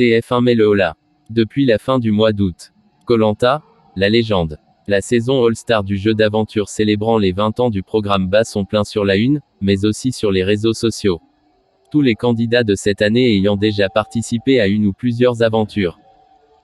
TF1 met le holà. Depuis la fin du mois d'août. Koh-Lanta, la légende. La saison All-Star du jeu d'aventure célébrant les 20 ans du programme bat son plein sur la une, mais aussi sur les réseaux sociaux. Tous les candidats de cette année ayant déjà participé à une ou plusieurs aventures.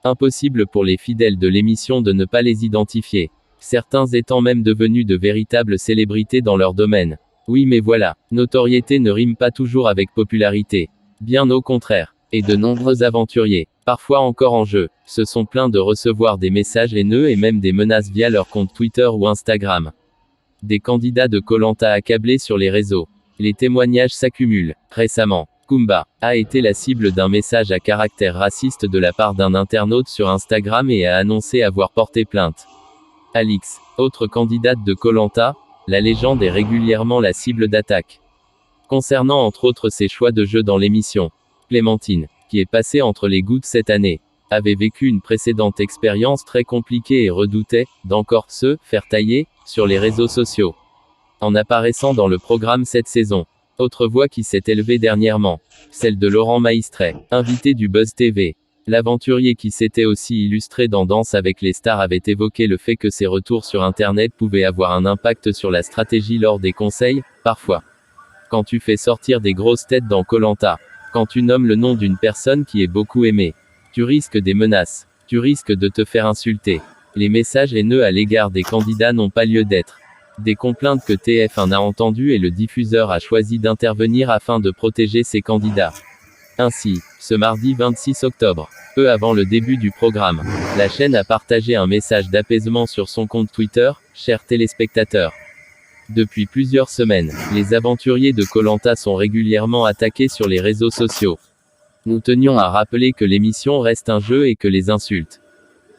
Impossible pour les fidèles de l'émission de ne pas les identifier. Certains étant même devenus de véritables célébrités dans leur domaine. Oui mais voilà, notoriété ne rime pas toujours avec popularité. Bien au contraire. Et de nombreux aventuriers, parfois encore en jeu, se sont plaints de recevoir des messages haineux et même des menaces via leur compte Twitter ou Instagram. Des candidats de Koh-Lanta accablés sur les réseaux. Les témoignages s'accumulent. Récemment, Kumba a été la cible d'un message à caractère raciste de la part d'un internaute sur Instagram et a annoncé avoir porté plainte. Alix, autre candidate de Koh-Lanta, la légende est régulièrement la cible d'attaques. Concernant entre autres ses choix de jeu dans l'émission, Clémentine, qui est passée entre les gouttes cette année, avait vécu une précédente expérience très compliquée et redoutait, d'encore se faire tailler, sur les réseaux sociaux. En apparaissant dans le programme cette saison. Autre voix qui s'est élevée dernièrement. Celle de Laurent Maistret, invité du Buzz TV. L'aventurier qui s'était aussi illustré dans Danse avec les stars avait évoqué le fait que ses retours sur Internet pouvaient avoir un impact sur la stratégie lors des conseils, parfois. Quand tu fais sortir des grosses têtes dans Koh-Lanta. Quand tu nommes le nom d'une personne qui est beaucoup aimée. Tu risques des menaces. Tu risques de te faire insulter. Les messages haineux à l'égard des candidats n'ont pas lieu d'être. Des complaintes que TF1 a entendues et le diffuseur a choisi d'intervenir afin de protéger ses candidats. Ainsi, ce mardi 26 octobre, peu avant le début du programme, la chaîne a partagé un message d'apaisement sur son compte Twitter, chers téléspectateurs. Depuis plusieurs semaines, les aventuriers de Koh-Lanta sont régulièrement attaqués sur les réseaux sociaux. Nous tenions à rappeler que l'émission reste un jeu et que les insultes,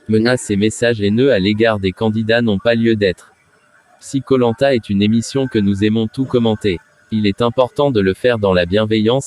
menaces et messages haineux à l'égard des candidats n'ont pas lieu d'être. Si Koh-Lanta est une émission que nous aimons tout commenter, il est important de le faire dans la bienveillance et